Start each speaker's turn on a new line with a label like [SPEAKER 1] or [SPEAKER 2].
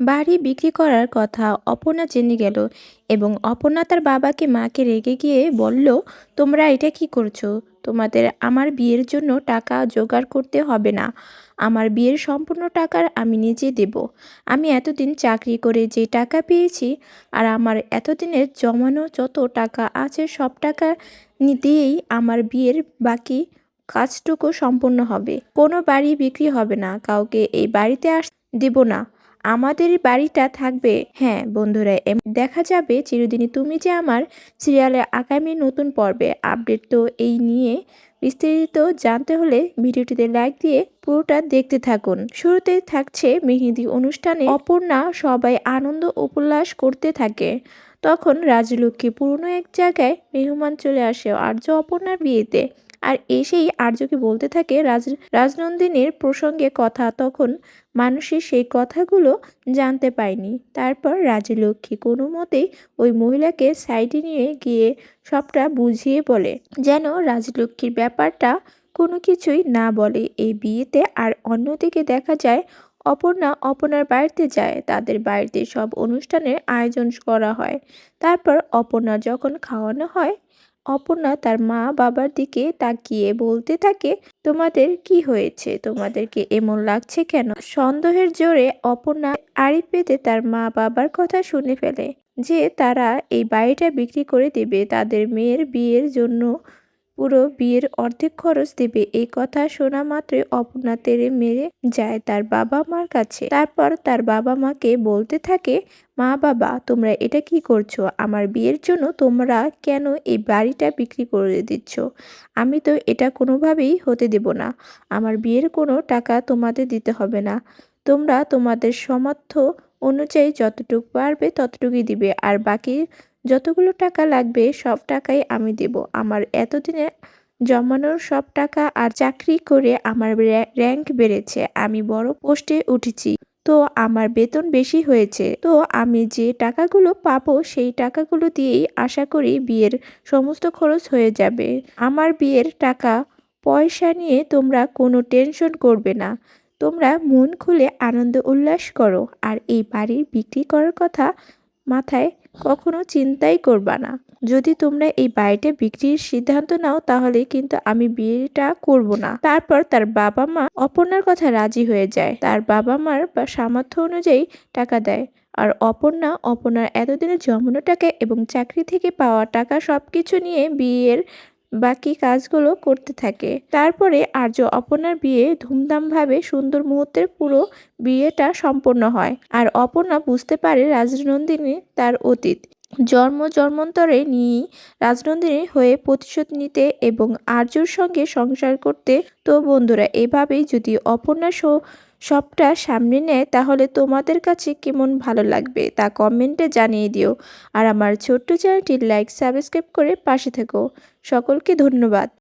[SPEAKER 1] বাড়ি বিক্রি করার কথা অপর্ণা জেনে গেল এবং অপর্ণা তার বাবাকে মাকে রেগে গিয়ে বলল, তোমরা এটা কি করছো? তোমাদের আমার বিয়ের জন্য টাকা জোগাড় করতে হবে না। আমার বিয়ের সম্পূর্ণ টাকা আমি নিজে দেব। আমি এতদিন চাকরি করে যে টাকা পেয়েছি আর আমার এতদিনের জমানো যত টাকা আছে সব টাকা দিয়েই আমার বিয়ের বাকি কাজটুকু সম্পূর্ণ হবে। কোনো বাড়ি বিক্রি হবে না, কাউকে এই বাড়িতে দেব না। আমাদের বাড়িটা থাকবে। হ্যাঁ বন্ধুরা, দেখা যাবে চিরদিনই তুমি যে আমার সিরিয়ালের আগামী নতুন পর্বে আপডেট। তো এই নিয়ে বিস্তারিত জানতে হলে ভিডিওটিতে লাইক দিয়ে পুরোটা দেখতে থাকুন। শুরুতে থাকছে মেহেদি অনুষ্ঠানে অপর্ণা সবাই আনন্দ উল্লাস করতে থাকে। তখন রাজলক্ষ্মী পুরনো এক জায়গায় মেহমান চলে আসে আর্য অপর্ণার বিয়েতে। আর এসেই আর্যকে বলতে থাকে রাজনন্দিনীর প্রসঙ্গে কথা। তখন মানুষের সেই কথাগুলো জানতে পায়নি। তারপর রাজলক্ষ্মী কোনো মতেই ওই মহিলাকে সাইডে নিয়ে গিয়ে সবটা বুঝিয়ে বলে, যেন রাজলক্ষ্মীর ব্যাপারটা কোনো কিছুই না বলে এই বিয়েতে। আর অন্যদিকে দেখা যায় অপর্ণার বাড়িতে যায়। তাদের বাড়িতে সব অনুষ্ঠানের আয়োজন করা হয়। তারপর অপর্ণা যখন খাওয়ানো হয়, অপর্ণা তার মা বাবার দিকে তাকিয়ে বলতে থাকে, তোমাদের কি হয়েছে? তোমাদেরকে এমন লাগছে কেন? সন্দেহের জোরে অপর্ণা আড়ি পেতে তার মা বাবার কথা শুনে ফেলে যে তারা এই বাড়িটা বিক্রি করে দেবে, তাদের মেয়ের বিয়ের জন্য পুরো বিয়ের অর্ধেক খরচ দেবে। এই কথা শোনা মাত্রই অপর্ণা তেড়ে মেরে যায় তার বাবা মার কাছে। তারপর তার বাবা মাকে বলতে থাকে, মা বাবা তোমরা এটা কি করছো? আমার বিয়ের জন্য তোমরা কেন এই বাড়িটা বিক্রি করে দিচ্ছ? আমি তো এটা কোনোভাবেই হতে দেব না। আমার বিয়ের কোনো টাকা তোমাদের দিতে হবে না। তোমরা তোমাদের সামর্থ্য অনুযায়ী যতটুকু পারবে ততটুকুই দিবে, আর বাকি যতগুলো টাকা লাগবে সব টাকাই আমি দেব। আমার এতদিনে জমানোর সব টাকা, আর চাকরি করে আমার র্যাঙ্ক বেড়েছে, আমি বড় পোস্টে উঠেছি, তো আমার বেতন বেশি হয়েছে। তো আমি যে টাকাগুলো পাবো সেই টাকাগুলো দিয়েই আশা করি বিয়ের সমস্ত খরচ হয়ে যাবে। আমার বিয়ের টাকা পয়সা নিয়ে তোমরা কোনো টেনশন করবে না। তোমরা মন খুলে আনন্দ উল্লাস করো, আর এই বাড়ি বিক্রি করার কথা মাথায় কখনো চিন্তাই করবা না। যদি তোমরা এই বাড়িটা বিক্রির সিদ্ধান্ত নাও তাহলে কিন্তু আমি বিয়েটা করব না। তারপর তার বাবা মা অপর্ণার কথা রাজি হয়ে যায়। তার বাবা মার সামর্থ্য অনুযায়ী টাকা দেয়। আর অপর্ণার এতদিনের জমানো টাকা এবং চাকরি থেকে পাওয়া টাকা সবকিছু নিয়ে বিয়ের বাকি কাজগুলো করতে থাকে। তারপরে আর্য অপর্ণার বিয়ে ধুমধামভাবে সুন্দর মুহূর্তের পুরো বিয়েটা সম্পন্ন হয়। আর অপর্ণা বুঝতে পারে রাজনন্দিনী তার অতীত জন্মান্তরে নিয়েই রাজনন্দিনী হয়ে প্রতিশোধ নিতে এবং আর্যর সঙ্গে সংসার করতে। তো বন্ধুরা, এভাবেই যদি অপর্ণা সবটা সামনে নেয় তাহলে তোমাদের কাছে কেমন ভালো লাগবে তা কমেন্টে জানিয়ে দিও। আর আমার ছোট্ট চ্যানেলটি লাইক সাবস্ক্রাইব করে পাশে থেকো। সকলকে ধন্যবাদ।